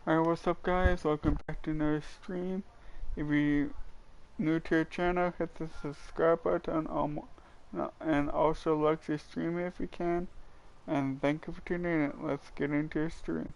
Alright, what's up guys? Welcome back to another stream. If you're new to your channel, hit the subscribe button and also like the stream if you can. And thank you for tuning in. Let's get into your stream.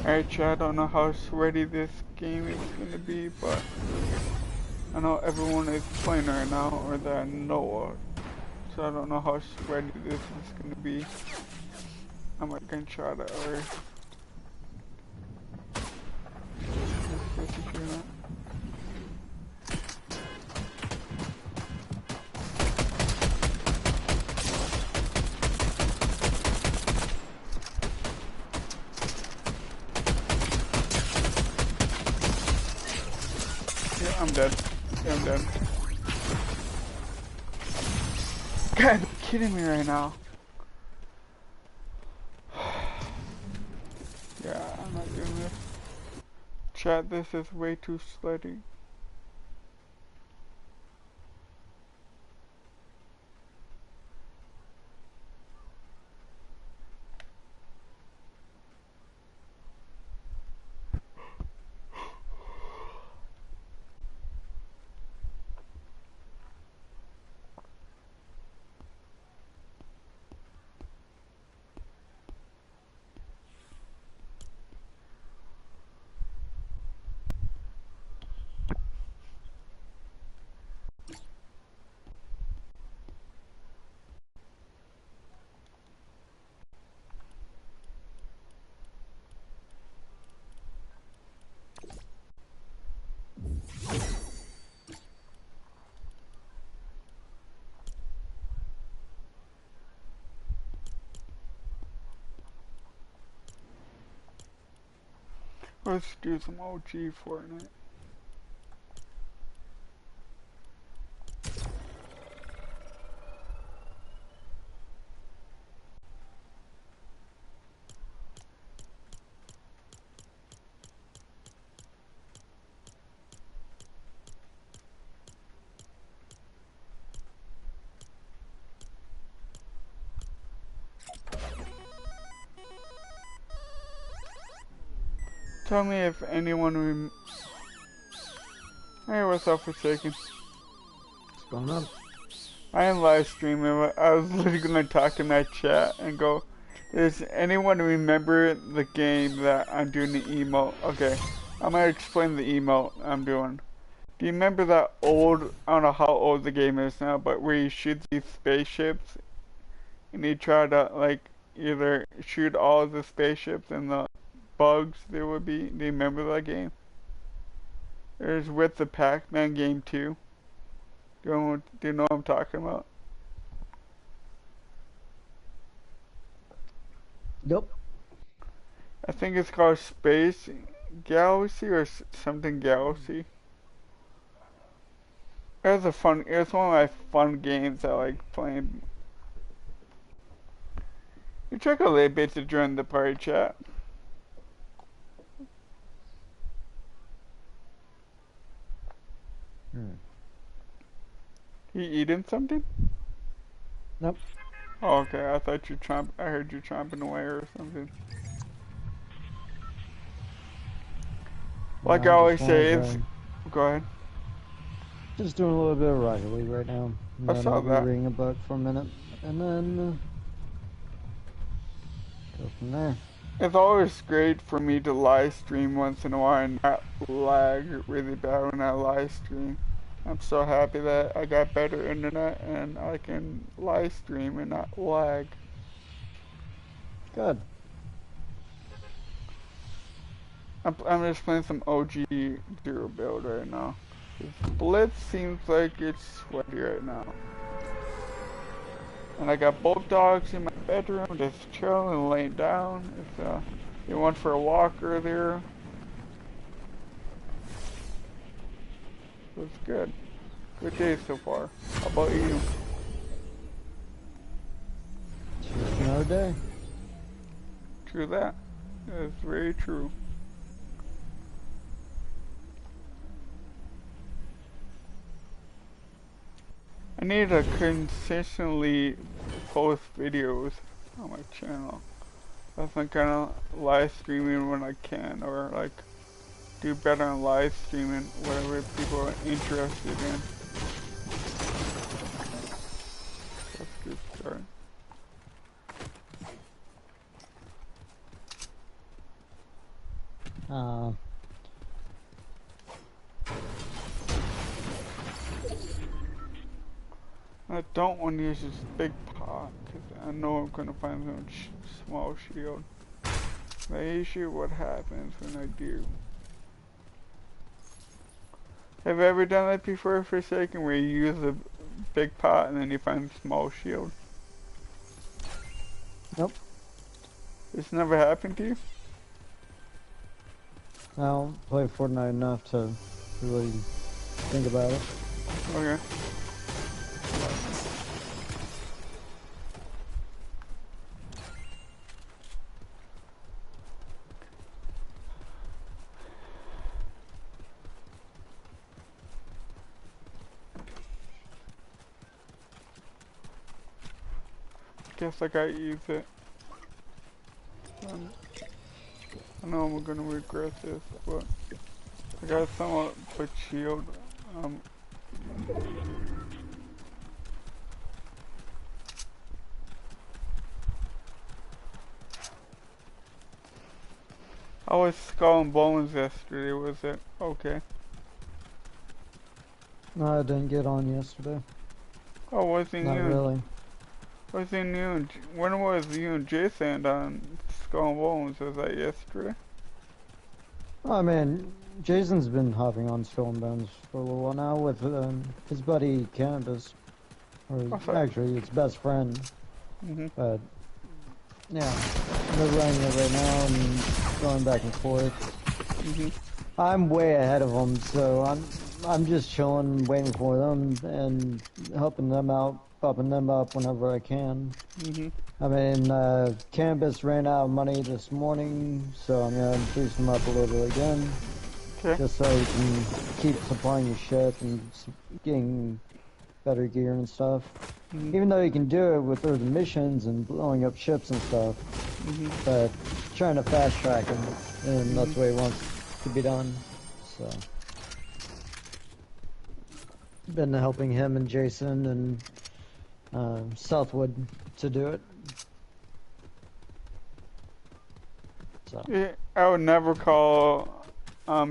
Alright chat, I don't know how sweaty this game is gonna be, but I know everyone is playing right now, or that I know of. So I don't know how sweaty this is gonna be. I'm not gonna try to Yeah, I'm dead. Yeah, I'm dead. God, you're kidding me right now. Yeah, I'm not doing this. Chat, this is way too sweaty. Let's do some OG Fortnite. Tell me if anyone Hey, what's up, Forsaken? What's going on? I am live streaming. I was literally gonna talk to my chat and go, does anyone remember the game that I'm doing the emote? Okay, I'm gonna explain the emote I'm doing. Do you remember that old, I don't know how old the game is now, but where you shoot these spaceships and you try to, like, either shoot all of the spaceships in the bugs there would be. Do you remember that game? It was with the Pac-Man game too. Do you know what I'm talking about? Yep. I think it's called Space Galaxy or something Galaxy. It was one of my fun games I like playing. You check a little bit to join the party chat. You eating something? Nope. Oh, okay. I thought I heard you chomping away or something. Like I No, always just say, wanted it's. to, Go ahead. just doing a little bit of Rocket League right now. And I then saw I'll be that. reading a book for a minute. And then go from there. It's always great for me to live stream once in a while and not lag really bad when I live stream. I'm so happy that I got better internet and I can live stream and not lag. Good. I'm just playing some OG Zero build right now. Blitz seems like it's sweaty right now. And I got both dogs in my bedroom, just chilling and laying down. They went for a walk earlier. It was good. Good day so far. How about you? Just another day. True that. That's very true. I need to consistently post videos on my channel. That's my kind of live streaming when I can, or like do better on live streaming, whatever people are interested in. That's a good start. I don't want to use this big pot because I know I'm gonna find some small shield. The issue, what happens when I do? Have you ever done that before, Forsaken, where you use a big pot and then you find a small shield? Nope. It's never happened to you? I don't play Fortnite enough to really think about it. Okay. Guess I gotta use it. I know I'm gonna regret this, but I got somewhat put shield. I was Skull and Bones yesterday, was it? Okay. No, I didn't get on yesterday. Oh, wasn't Not you? really. Wasn't you? When was you and Jason on Skull and Bones? Was that yesterday? Oh man, Jason's been hopping on Skull and Bones for a little while now with his buddy Cannabis. Or actually, his best friend. But yeah, they're running it right now and going back and forth. I'm way ahead of them, so I'm just chilling, waiting for them and helping them out, popping them up whenever I can. I mean, Cannabis ran out of money this morning, so I'm gonna boost him up a little bit again. Okay. Just so he can keep supplying his ship and getting better gear and stuff. Even though he can do it with the missions and blowing up ships and stuff. But trying to fast track him, and that's what he wants to be done. So been helping him and Jason and Southwood to do it. So Yeah, I would never call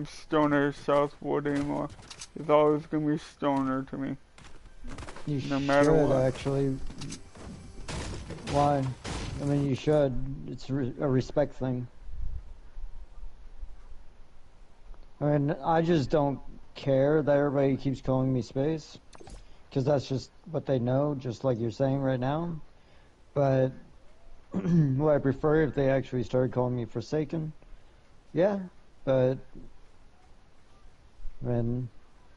Stoner Southwood anymore. It's always gonna be Stoner to me. you No matter should what. actually. Why? I mean, you should. It's a respect thing. I mean, I just don't care that everybody keeps calling me Space, because that's just what they know, just like you're saying right now. But would I prefer if they actually started calling me Forsaken? Yeah, but when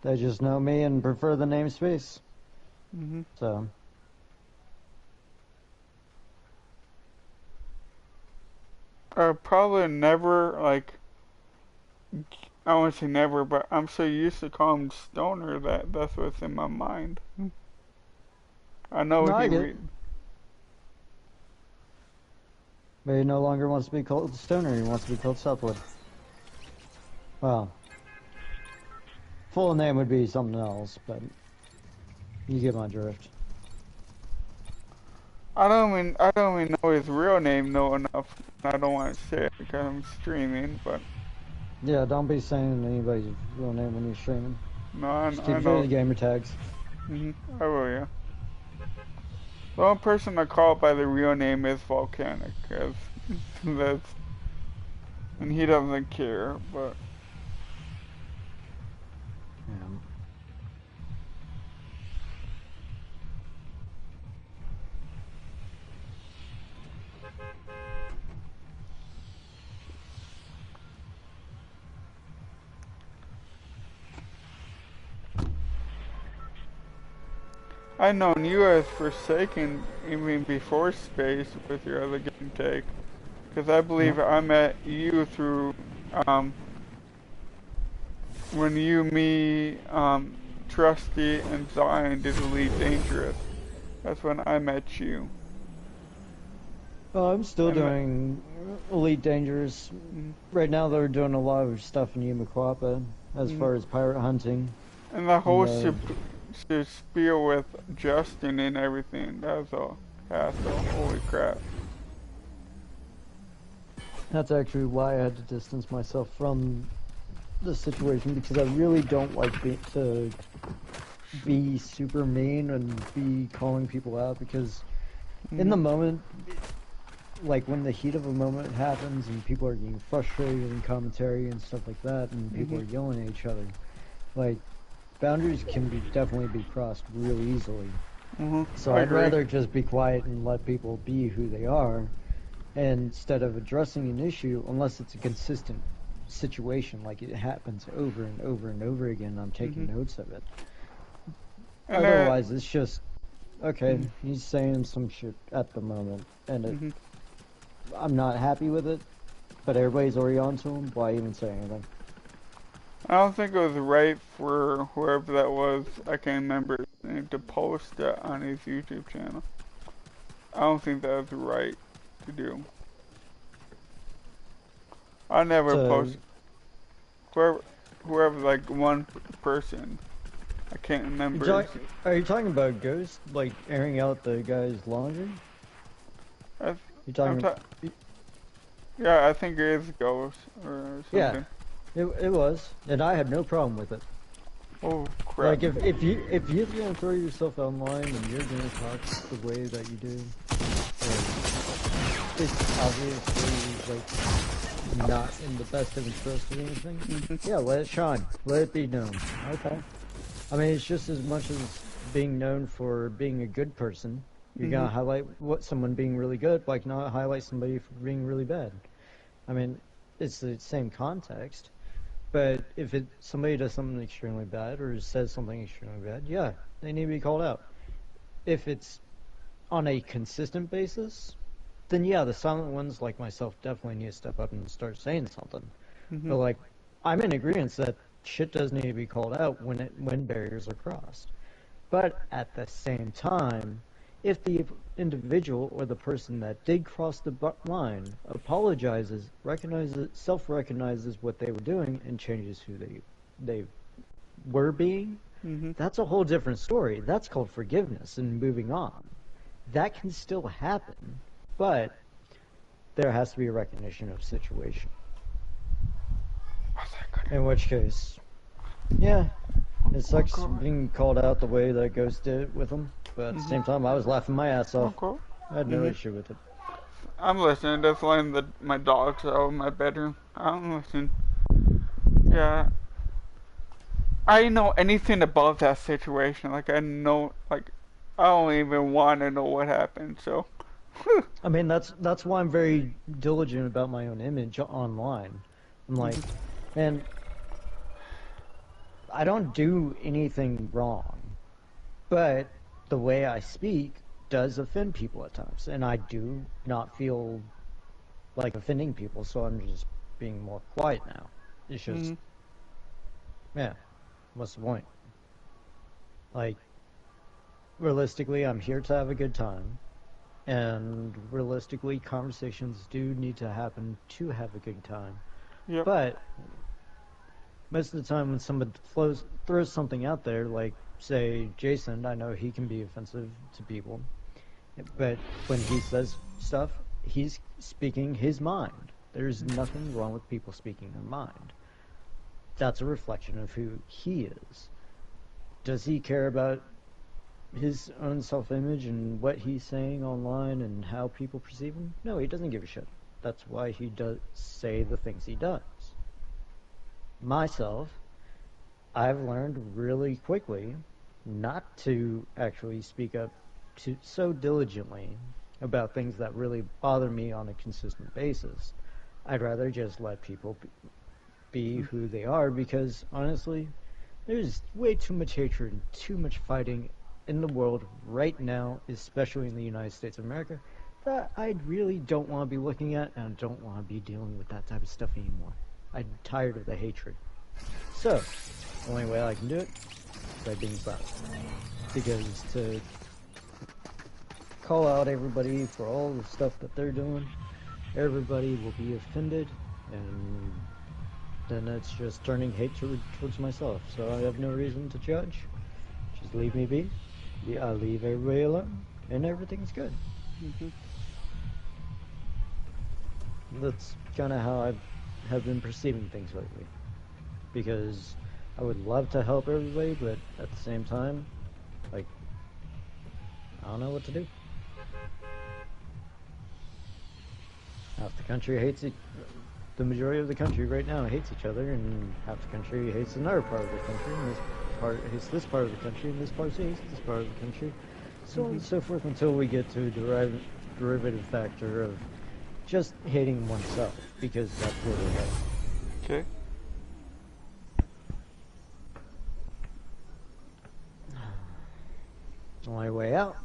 they just know me and prefer the name Space. Mhm. So, Probably never, like, I won't say never, but I'm so used to calling him Stoner that that's what's in my mind. I know no, I he get it. read. But he no longer wants to be called Stoner, he wants to be called Southwood. Well, full name would be something else, but you get my drift. I don't even know his real name no enough. I don't want to say it because I'm streaming, but Yeah, don't be saying anybody's real name when you're streaming. no, Just I keep it to know. the gamer tags. I will, yeah. The only person I call by the real name is Volcanic, cause that's and he doesn't care. But Yeah. I known you as Forsaken even before Space with your other game tag, cause I Yep. believe I met you through um when you, me, Trusty, and Zion did Elite Dangerous. That's when I met you. I'm still And doing Elite Dangerous. mm, Right now, they're doing a lot of stuff in Yamaquapa as mm, far as pirate hunting. and the And whole spiel with Justin and everything, that was a hassle. Holy crap. that's actually why I had to distance myself from the situation because I really don't like to be super mean and be calling people out because in the Mm, moment, like when the heat of a moment happens and people are getting frustrated in commentary and stuff like that and people mm, are yelling at each other, like boundaries can definitely be crossed really easily. So I I'd agree. rather just be quiet and let people be who they are instead of addressing an issue unless it's a consistent situation, like it happens over and over and over again. I'm taking Hmm. notes of it. And Otherwise, it's just okay. mm, He's saying some shit at the moment, and mhm. I'm not happy with it. But everybody's already on to him. Why even say anything? I don't think it was right for whoever that was, I can't remember his name, to post that on his YouTube channel. I don't think that was right to do. I never So, post whoever, whoever like one person. I can't remember. are you talking about Ghost, like airing out the guy's laundry? I, You I'm talking? ta- yeah, I think it is Ghost or Yeah, something. it was, and I had no problem with it. Oh crap. Like if you're gonna throw yourself online and you're gonna talk the way that you do, and it's obviously like not in the best of interest of anything. Hmm. Yeah, let it shine. Let it be known. Okay. I mean, it's just as much as being known for being a good person. You're Hmm. gonna highlight what someone being really good, like not highlight somebody for being really bad. I mean, it's the same context. But if somebody does something extremely bad or says something extremely bad, yeah, they need to be called out. If it's on a consistent basis, then yeah, the silent ones like myself definitely need to step up and start saying something. Hmm. But like, I'm in agreement that shit does need to be called out when barriers are crossed. But at the same time, if the individual or the person that did cross the line apologizes, recognizes, self-recognizes what they were doing, and changes who they were being, Hmm. that's a whole different story. That's called forgiveness and moving on. That can still happen, but there has to be a recognition of situation. In which case, yeah, it sucks Okay. being called out the way that Ghost did it with him, but at the Hmm. same time, I was laughing my ass off. Okay. I had no Hmm. issue with it. I'm listening. That's letting my dogs out of my bedroom. I'm listening. Yeah. I know anything about that situation. Like, I know, like, I don't even want to know what happened, so. I mean, that's why I'm very diligent about my own image online. I'm like, man, I don't do anything wrong, but the way I speak does offend people at times, and I do not feel like offending people, so I'm just being more quiet now. It's just, Mm-hmm. yeah, what's the point? Like, realistically, I'm here to have a good time, and realistically, conversations do need to happen to have a good time. Yep. But most of the time, when someone throws something out there, like say Jason, I know he can be offensive to people, but when he says stuff, he's speaking his mind. There's nothing wrong with people speaking their mind. That's a reflection of who he is. Does he care about his own self-image and what he's saying online and how people perceive him? No, he doesn't give a shit. That's why he does say the things he does. Myself, I've learned really quickly not to actually speak up so diligently about things that really bother me on a consistent basis. I'd rather just let people be who they are because honestly, there's way too much hatred and too much fighting in the world right now, especially in the United States of America, that I really don't want to be looking at and I don't want to be dealing with that type of stuff anymore. I'm tired of the hatred. So, the only way I can do it is by being silent. Because to call out everybody for all the stuff that they're doing, everybody will be offended, and then it's just turning hatred towards myself. So I have no reason to judge. Just leave me be. I leave everybody alone, and everything's good. Mm-hmm. That's kind of how I have been perceiving things lately. Because I would love to help everybody, but at the same time, like, I don't know what to do. Half the country hates it. The majority of the country right now hates each other, and half the country hates another part of the country, and this part hates this part of the country, and this part hates this part of the country, so on and so forth until we get to a derivative factor of just hating oneself, because that's where we're heading. Okay. The only way out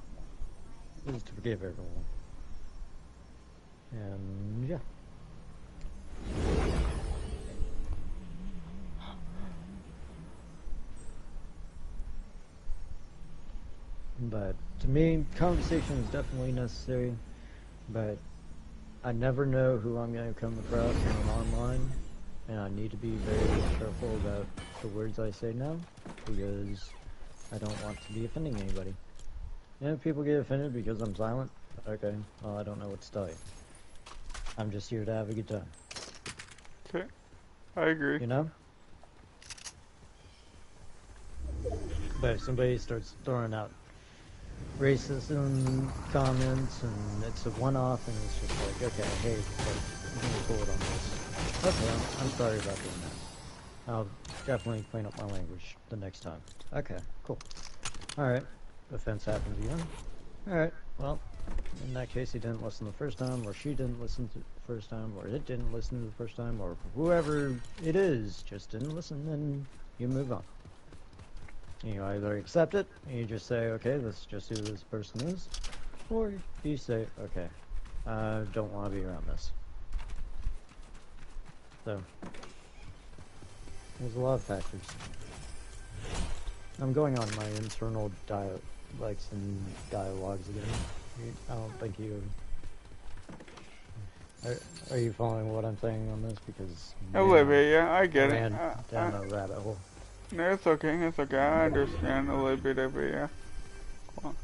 is to forgive everyone. And yeah. But to me, conversation is definitely necessary, but I never know who I'm going to come across when I'm online, and I need to be very careful about the words I say now, because I don't want to be offending anybody. And if people get offended because I'm silent, okay, well, I don't know what to tell you. I'm just here to have a good time. Okay. I agree. You know? But if somebody starts throwing out racism comments and it's a one-off and it's just like, okay, hey, I'm gonna pull it on this. Okay, I'm sorry about doing that. I'll definitely clean up my language the next time. Okay, cool. Alright, offense happens again. Alright, well, in that case he didn't listen the first time, or she didn't listen to the first time, or it didn't listen to the first time, or whoever it is just didn't listen, and you move on. You either accept it, and you just say, okay, this is just who this person is, or you say, okay, I don't want to be around this. So, there's a lot of factors. I'm going on my internal dialects and dialogues again. I don't think you... Are you following what I'm saying on this? Because... A little bit, yeah, I get ran it. down a rabbit hole. No, it's okay, it's okay. I understand a little bit of it, yeah. Cool.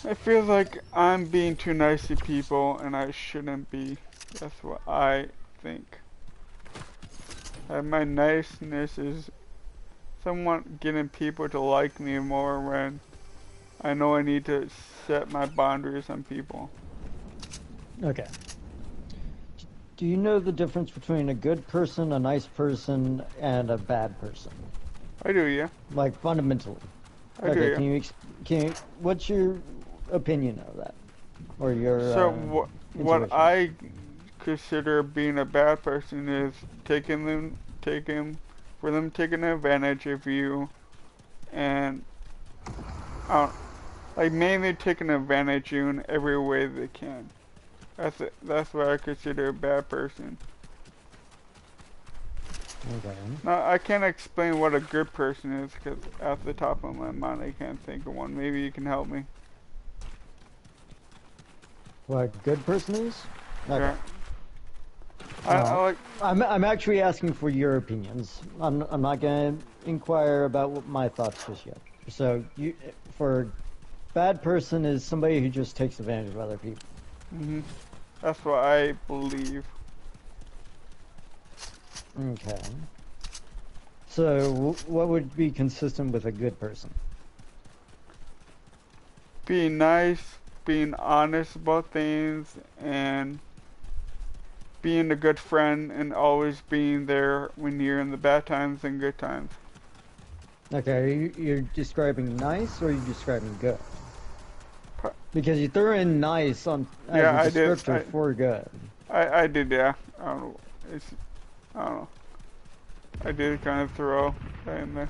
I feel like I'm being too nice to people and I shouldn't be. That's what I think. My niceness is somewhat getting people to like me more when I know I need to set my boundaries on people. Okay. Do you know the difference between a good person, a nice person, and a bad person? I do, yeah. Like fundamentally. I do, Okay, yeah. what's your opinion of that? Or your So what intuition? I consider being a bad person is taking for them taking advantage of you and uh, like mainly taking advantage of you in every way they can. That's what I consider a bad person. Okay. Now I can't explain what a good person is because off the top of my mind I can't think of one. Maybe you can help me. What a good person is? Okay. Yeah. I Well, like. I'm actually asking for your opinions. I'm not gonna inquire about what my thoughts just yet. So for bad person is somebody who just takes advantage of other people. That's what I believe. Okay. So what would be consistent with a good person? Being nice, being honest about things, and being a good friend, and always being there when you're in the bad times and good times. Okay, you're describing nice or you're describing good? Pro- Because you threw in nice on as Yeah, a I did. descriptor for good. I did. Yeah. I don't know. I don't know. I did kind of throw that in there.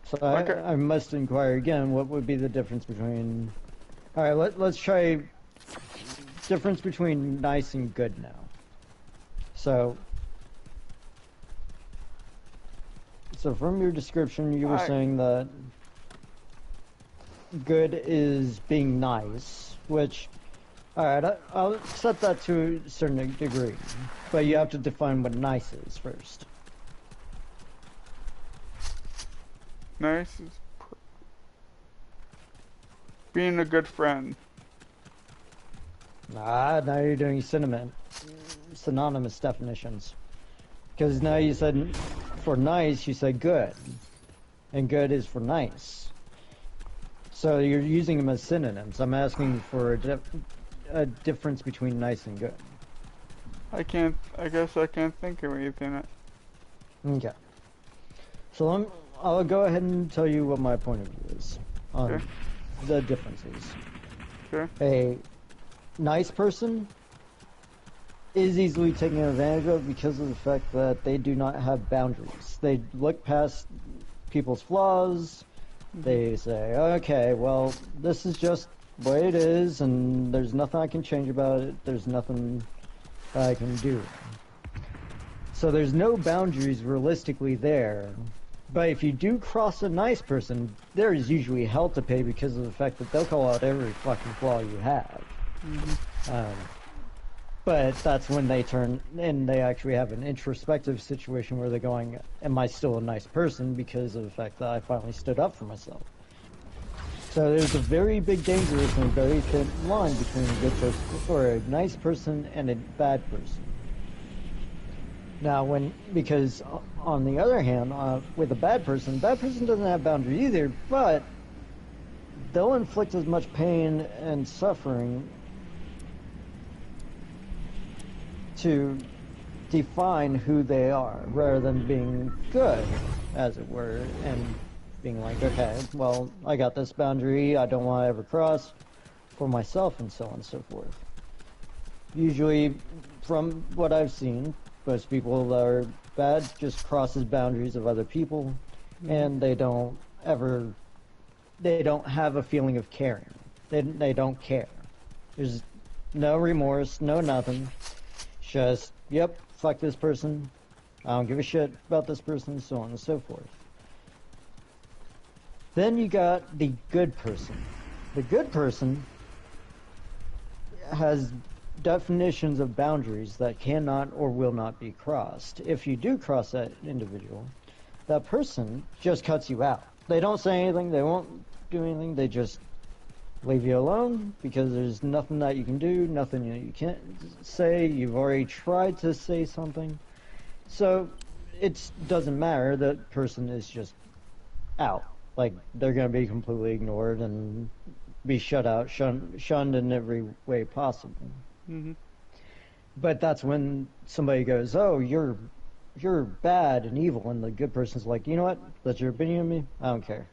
So Okay. I must inquire again. What would be the difference between? All right, let's try difference between nice and good now. So from your description, you were I saying that good is being nice, which, all right, I'll accept that to a certain degree, but you have to define what nice is first. nice is being a good friend. Ah, now you're doing synonymous definitions. Because now you said for nice, you said good, and good is for nice. So you're using them as synonyms. I'm asking for a difference between nice and good. I can't. I guess I can't think of anything. Okay. So I'll go ahead and tell you what my point of view is on Okay. the differences. Okay. A nice person is easily taken advantage of because of the fact that they do not have boundaries. They look past people's flaws. They say, okay, well, this is just the way it is, and there's nothing I can change about it. There's nothing I can do. So there's no boundaries realistically there. But if you do cross a nice person, there is usually hell to pay because of the fact that they'll call out every fucking flaw you have. But that's when they turn and they actually have an introspective situation where they're going, am I still a nice person because of the fact that I finally stood up for myself? So there's a very big dangerous and very thin line between a good person or a nice person and a bad person. Now, because on the other hand, with a bad person doesn't have boundaries either, but they'll inflict as much pain and suffering to define who they are, rather than being good, as it were, and being like, okay, well, I got this boundary, I don't want to ever cross for myself, and so on and so forth. Usually, from what I've seen, most people that are bad just crosses boundaries of other people, and they don't have a feeling of caring. They don't care. There's no remorse, no nothing. Just, yep, fuck this person. I don't give a shit about this person, so on and so forth. Then you got the good person. The good person has definitions of boundaries that cannot or will not be crossed. If you do cross that individual, that person just cuts you out. They don't say anything, they won't do anything, they just leave you alone because there's nothing that you can do, nothing that you can't say. You've already tried to say something. So it doesn't matter. That person is just out. Like, they're going to be completely ignored and be shut out, shunned in every way possible. Mm-hmm. But that's when somebody goes, "Oh, you're bad and evil," and the good person's like, "You know what? That's your opinion of me. I don't care."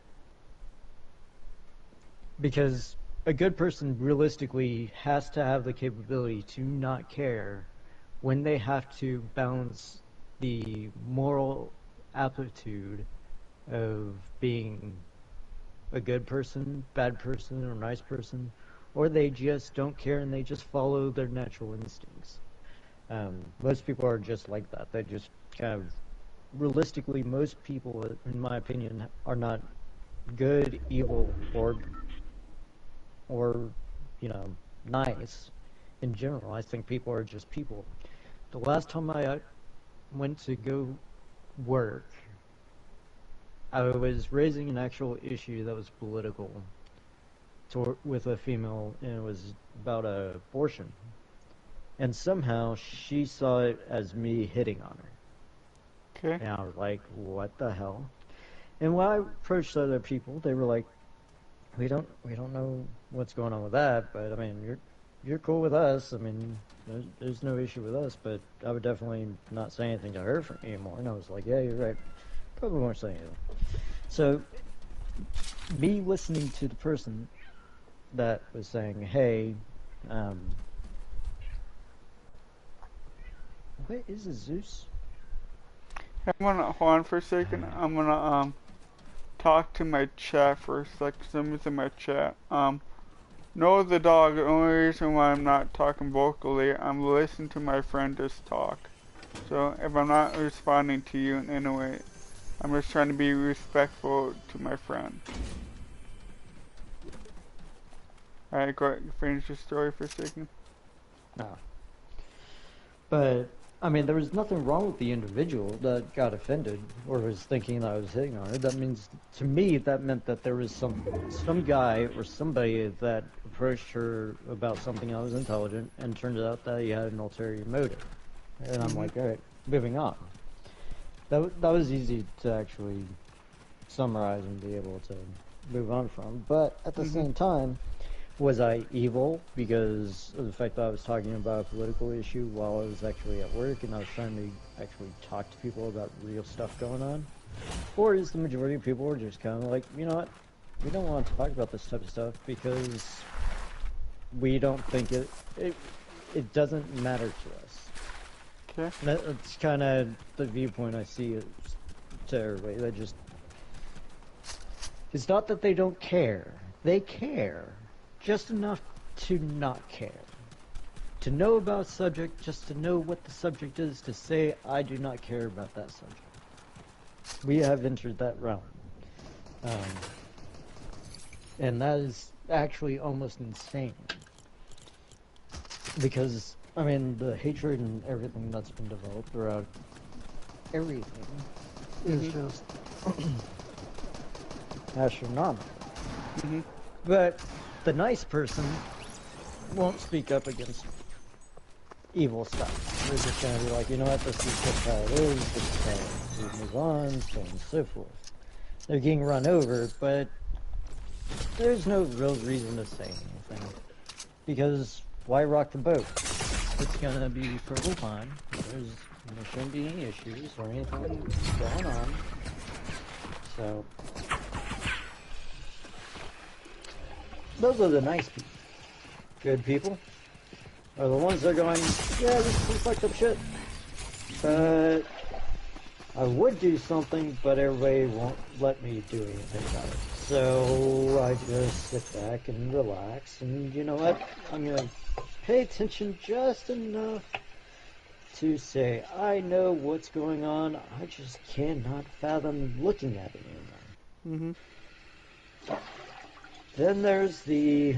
Because a good person realistically has to have the capability to not care when they have to balance the moral aptitude of being a good person, bad person, or nice person, or they just don't care and they just follow their natural instincts. Most people are just like that. They just kind of, realistically, most people, in my opinion, are not good, evil, or nice in general. I think people are just people. The last time I went to go work, I was raising an actual issue that was political with a female, and it was about abortion. And somehow she saw it as me hitting on her. Okay. And I was like, what the hell? And when I approached other people, they were like, we don't know what's going on with that, but I mean, you're cool with us. I mean, there's no issue with us, but I would definitely not say anything to her anymore. And I was like, yeah, you're right. Probably won't say anything. So me listening to the person that was saying, hey, what is a Zeus? I'm gonna hold on for a second. I'm gonna talk to my chat for a sec. Somebody's in my chat. No, the dog. The only reason why I'm not talking vocally, I'm listening to my friend just talk. So if I'm not responding to you in any way, I'm just trying to be respectful to my friend. Alright, go ahead. Finish your story for a second. No. But I mean, there was nothing wrong with the individual that got offended or was thinking that I was hitting on her. That means, to me, that meant that there was some guy or somebody that approached her about something that was intelligent, and turned out that he had an ulterior motive. And I'm like, all right, moving on. That was easy to actually summarize and be able to move on from. But at the same time, was I evil because of the fact that I was talking about a political issue while I was actually at work and I was trying to actually talk to people about real stuff going on? Or is the majority of people are just kind of like, you know what, we don't want to talk about this type of stuff because we don't think it doesn't matter to us. Okay. That's kind of the viewpoint I see to everybody. They just, it's not that they don't care. They care. Just enough to not care. To know about a subject, just to know what the subject is, to say, I do not care about that subject. We have entered that realm. And that is actually almost insane. Because, I mean, the hatred and everything that's been developed throughout everything is just astronomical. But the nice person won't speak up against evil stuff. They're just gonna be like, you know what, this is just how it is, this is how we move on, so on and so forth. They're getting run over, but there's no real reason to say anything. Because why rock the boat? It's gonna be fertile time. There shouldn't be any issues or anything going on. So those are the nice people. Good people are the ones that are going, yeah, this is fucked up shit. But I would do something, but everybody won't let me do anything about it. So I just sit back and relax, and you know what? I'm gonna pay attention just enough to say, I know what's going on, I just cannot fathom looking at it anymore. Then there's the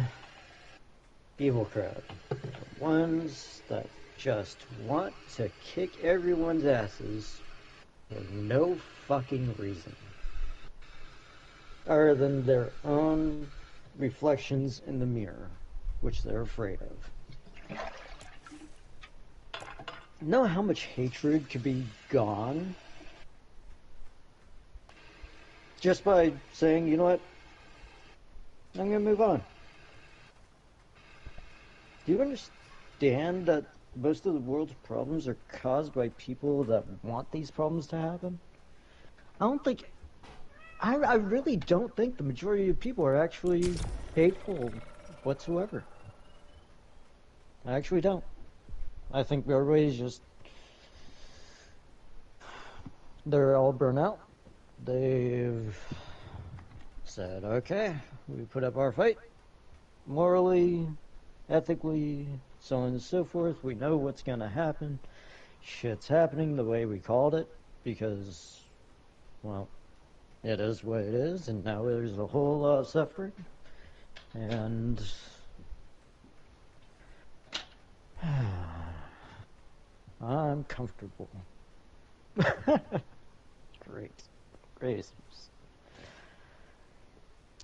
evil crowd. The ones that just want to kick everyone's asses for no fucking reason. Other than their own reflections in the mirror, which they're afraid of. Know how much hatred could be gone just by saying, you know what, I'm gonna move on. Do you understand that most of the world's problems are caused by people that want these problems to happen? I don't think, I really don't think the majority of people are actually hateful whatsoever. I actually don't. I think everybody's just, they're all burnt out. They've said, okay, we put up our fight. Morally, ethically, so on and so forth. We know what's going to happen. Shit's happening the way we called it because, well, it is what it is, and now there's a whole lot of suffering. And I'm comfortable. Great. Great.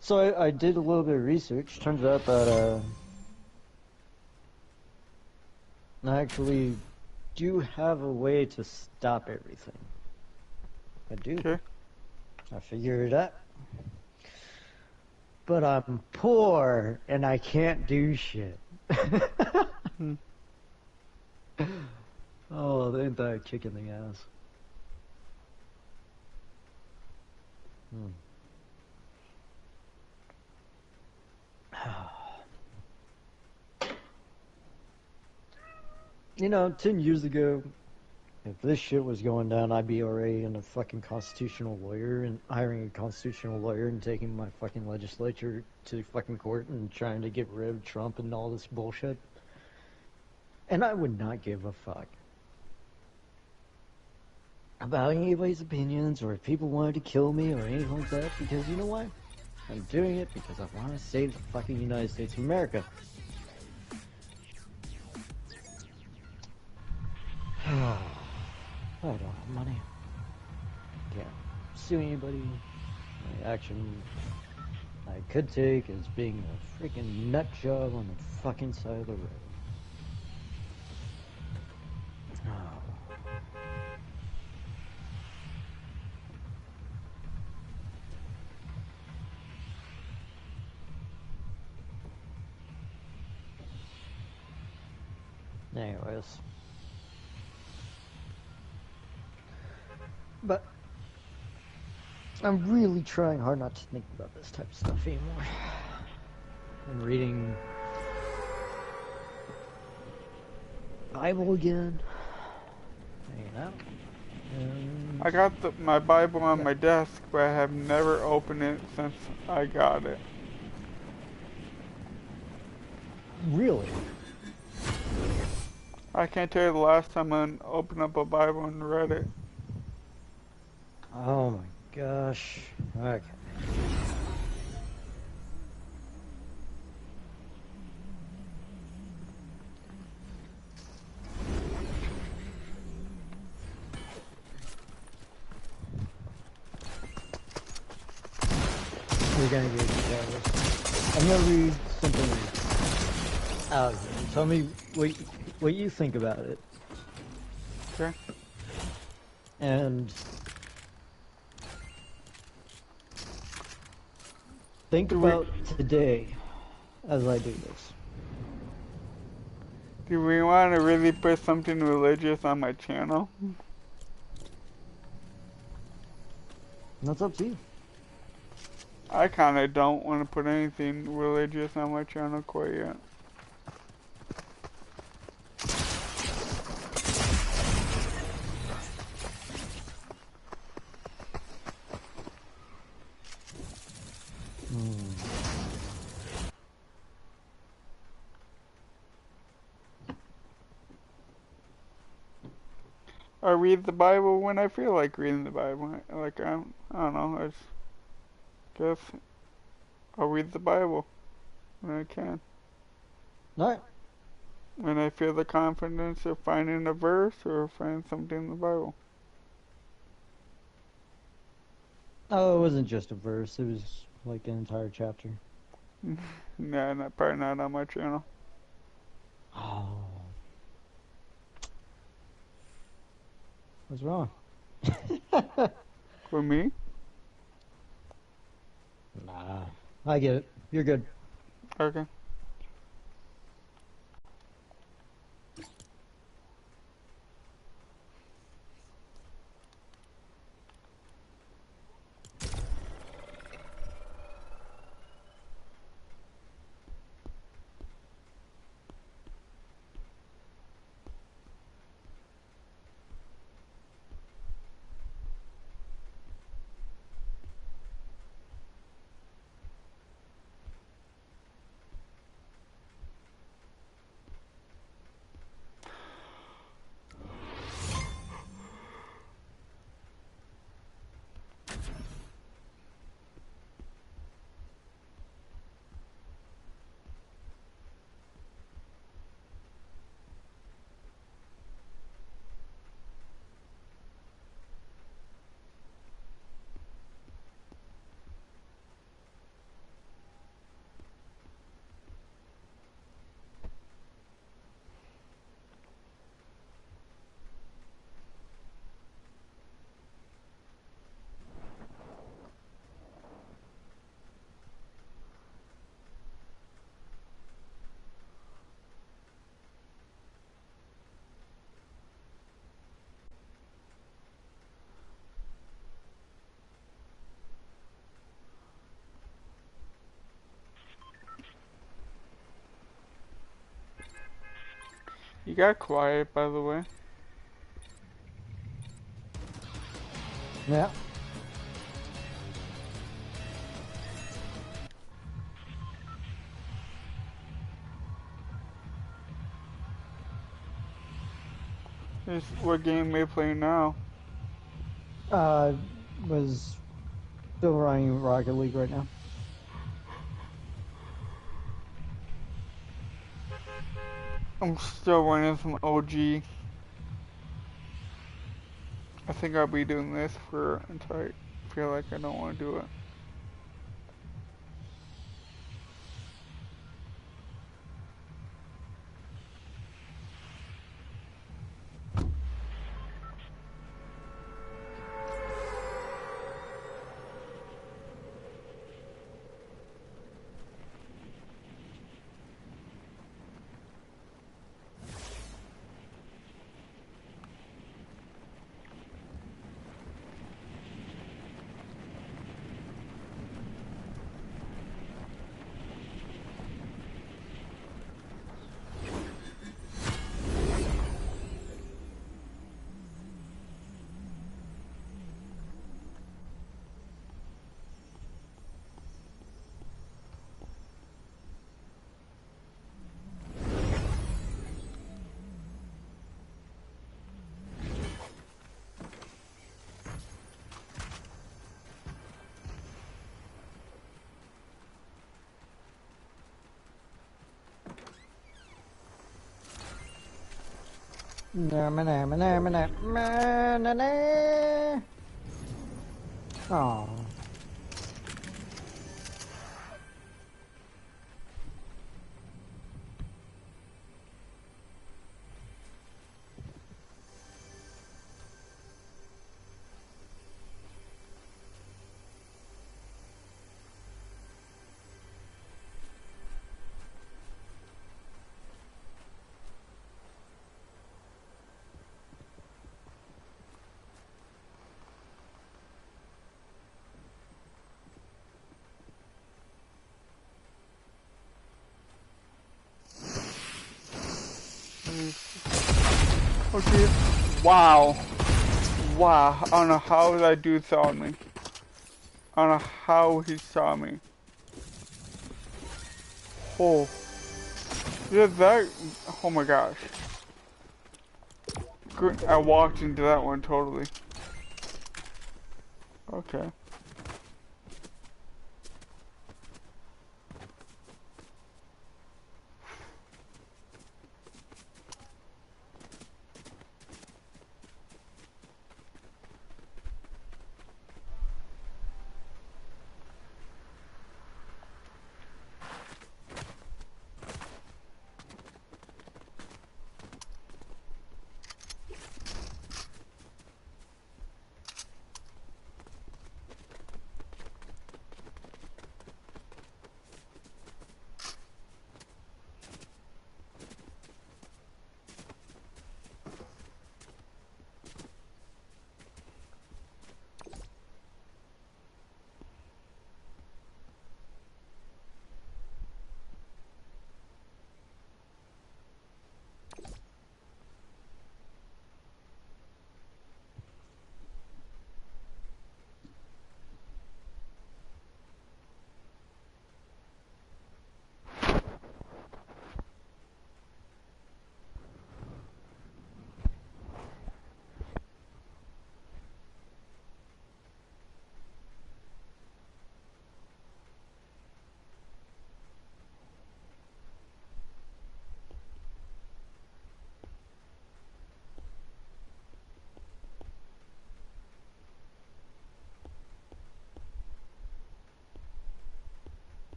So I did a little bit of research. Turns out that I actually do have a way to stop everything. I do. Okay. I figured it out. But I'm poor and I can't do shit. Oh, ain't that a kick in the ass? You know, 10 years ago, if this shit was going down, I'd be already in a fucking constitutional lawyer and hiring a constitutional lawyer and taking my fucking legislature to fucking court and trying to get rid of Trump and all this bullshit. And I would not give a fuck about anybody's opinions or if people wanted to kill me or anything like that, because you know what? I'm doing it because I want to save the fucking United States of America. I don't have money. Can't sue anybody. The action I could take is being a freaking nut job on the fucking side of the road. Anyways. But I'm really trying hard not to think about this type of stuff anymore. I'm reading Bible again. Hanging out. I got my Bible on my desk, but I have never opened it since I got it. Really? I can't tell you the last time I opened up a Bible and read it. Oh my gosh. Okay. We're gonna get this. I'm gonna read something out of here. Tell me what you think about it. Okay. And think about today as I do this. Do we want to really put something religious on my channel? That's up to you. I kind of don't want to put anything religious on my channel quite yet. I read the Bible when I feel like reading the Bible. Like, I don't know, I just guess I'll read the Bible when I can. Alright. When I feel the confidence of finding a verse or finding something in the Bible. Oh, it wasn't just a verse, it was like an entire chapter. Nah, not probably not on my channel. Oh, what's wrong? For me? Nah, I get it. You're good. Okay. You got quiet, by the way. Yeah. What game are you playing now? Uh, was still running Rocket League right now. I'm still running some OG. I think I'll be doing this for until I feel like I don't want to do it. Oh. Okay. Wow. Wow. I don't know how that dude saw me. I don't know how he saw me. Oh. Yeah, that. Oh my gosh. I walked into that one totally. Okay.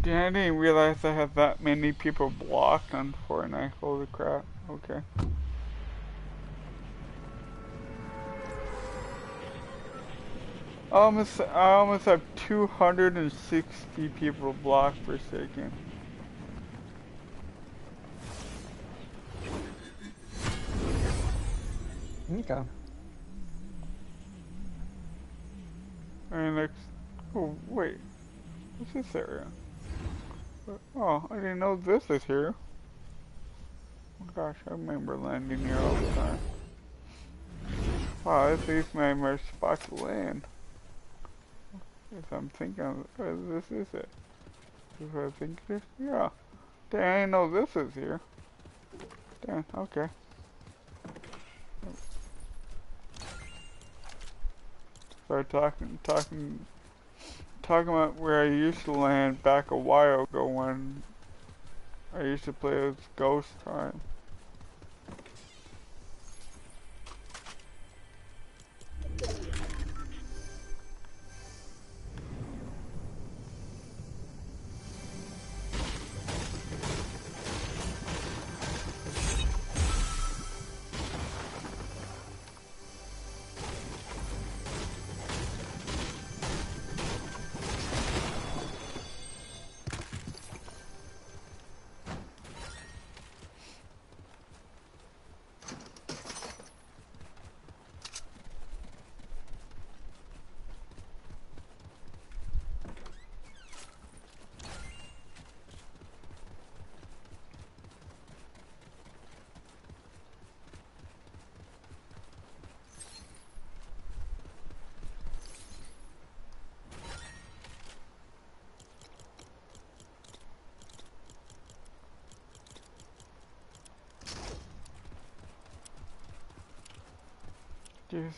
Damn, I didn't realize I had that many people blocked on Fortnite. Holy crap. Okay. I almost have 260 people blocked for Forsaken. Okay. And next, oh wait, what's this area? Oh, I didn't know this is here. Oh gosh, I remember landing here all the time. Wow, this is my spot to land. If I'm thinking, this is it. Is what I think it is? Yeah. Dang, I didn't know this is here. Damn, okay. Start talking about where I used to land back a while ago when I used to play as Ghost Time. Do you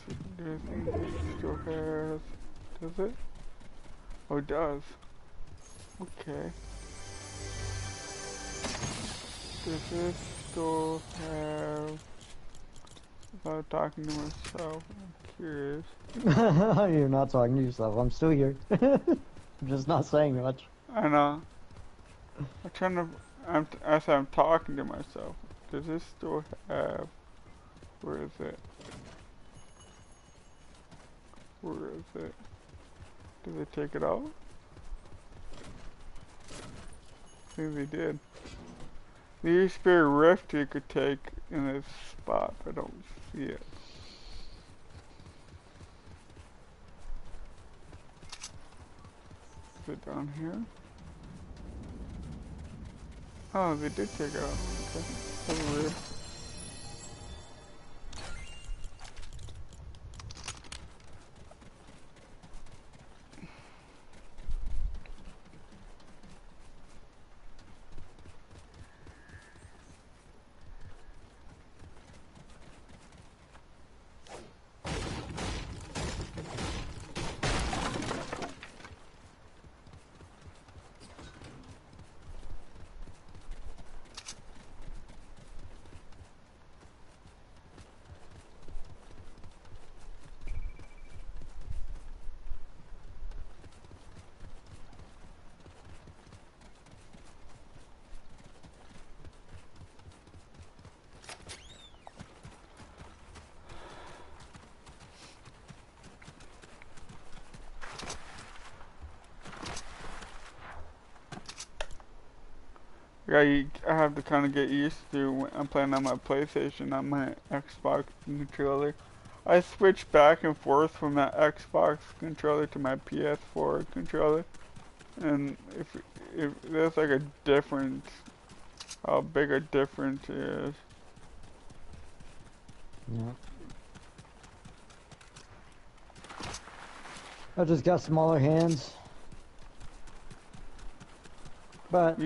think it still has... Does it? Oh, it does. Okay. Does this still have... Without talking to myself, I'm curious. You're not talking to yourself. I'm still here. I'm just not saying much. I know. I'm trying to... as I'm talking to myself, does this still have... Where is it? Where is it? Did they take it out? I think they did. The used to be a rift you could take in this spot, but I don't see it. Is it down here? Oh, they did take it out. Okay. That's weird. Yeah, I have to kind of get used to when I'm playing on my PlayStation, on my Xbox controller. I switch back and forth from that Xbox controller to my PS4 controller, and if there's like a difference, how big a difference is. Yeah. I just got smaller hands, but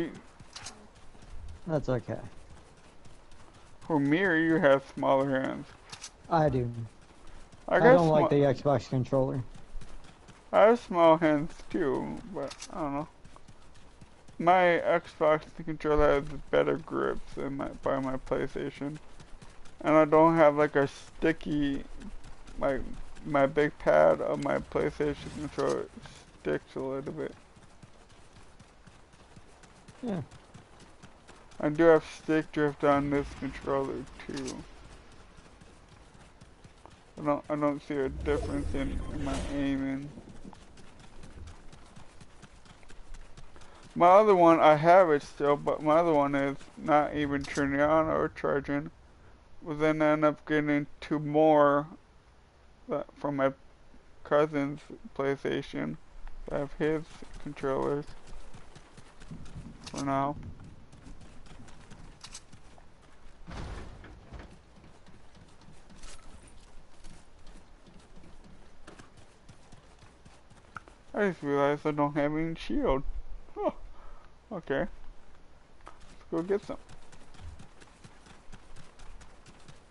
that's okay. For me, or you have smaller hands. I do. I don't like the Xbox controller. I have small hands too, but I don't know. My Xbox controller has better grips than my PlayStation, and I don't have like a sticky, like my big pad of my PlayStation controller sticks a little bit. Yeah. I do have stick drift on this controller too. I don't see a difference in my aiming. My other one, I have it still, but my other one is not even turning on or charging. But then I end up getting two more from my cousin's PlayStation. I have his controllers for now. I just realized I don't have any shield. Oh, okay. Let's go get some.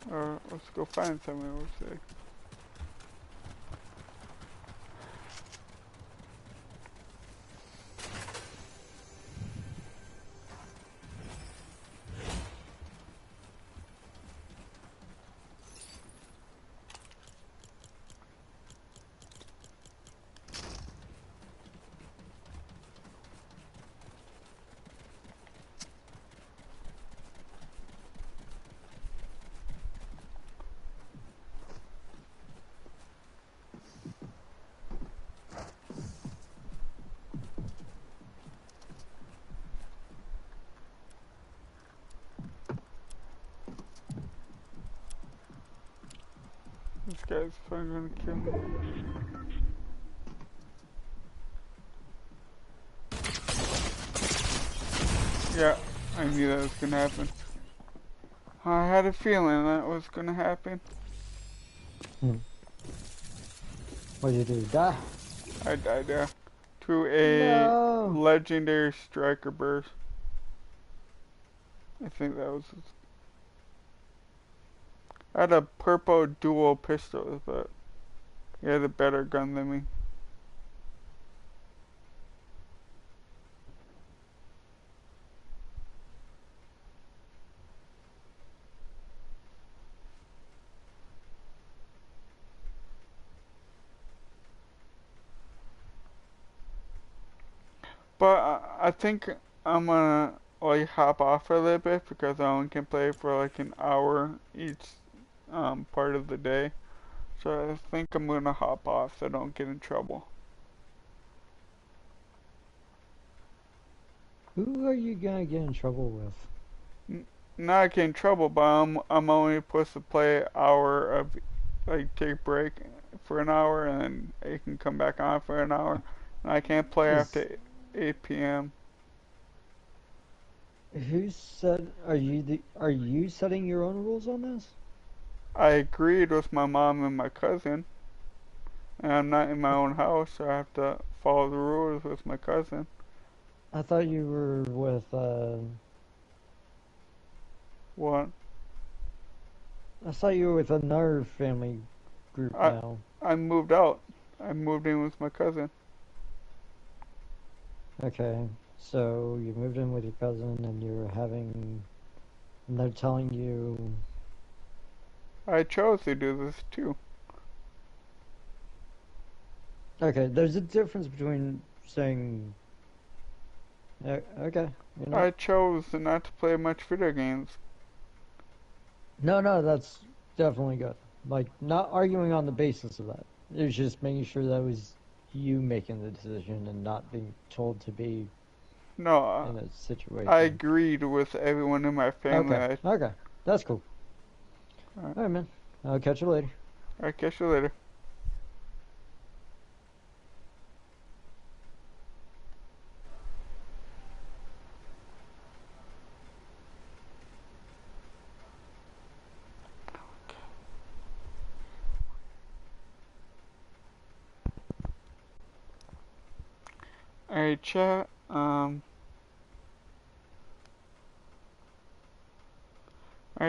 Or let's go find some, I would say. This guy's probably gonna kill me. Yeah, I knew that was gonna happen. I had a feeling that was gonna happen. What did you do? Die? I died there. To a No. legendary striker burst. I think that was. I had a purple dual pistol, but he had a better gun than me. But I think I'm gonna like hop off for a little bit because I only can play for like an hour each part of the day. So I think I'm gonna hop off so I don't get in trouble. Who are you gonna get in trouble with? Not get in trouble, but I'm only supposed to play an hour of like take a break for an hour and then it can come back on for an hour. And I can't play Is after 8 p.m. who said? Are you setting your own rules on this? I agreed with my mom and my cousin, and I'm not in my own house, so I have to follow the rules with my cousin. I thought you were with. What? I thought you were with another family group I now. I moved out. I moved in with my cousin. Okay, so you moved in with your cousin, and you're having. And they're telling you. I chose to do this too. Okay, there's a difference between saying. Okay, you know. I chose not to play much video games. No, that's definitely good. Like, not arguing on the basis of that. It was just making sure that was you making the decision and not being told to be No, in a I situation. agreed with everyone in my family. Okay, okay. That's cool. Alright, Alright, man. I'll catch you later. I'll catch you later. Alright, chat. Alright,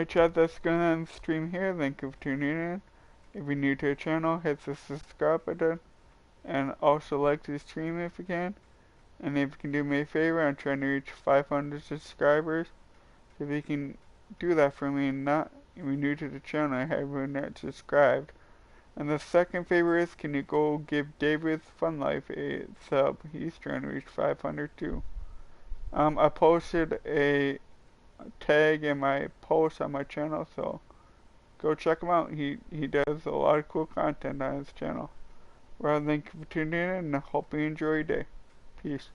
chat. That's gonna end the stream here. Thank you for tuning in. If you're new to the channel, hit the subscribe button. And also like the stream if you can. And if you can do me a favor, I'm trying to reach 500 subscribers. If you can do that for me and not, if you're new to the channel and haven't yet subscribed, And the second favor is, can you go give David's Fun Life a sub? He's trying to reach 500 too. I posted a tag in my post on my channel, so go check him out. He does a lot of cool content on his channel. Well, thank you for tuning in, and I hope you enjoy your day. Peace.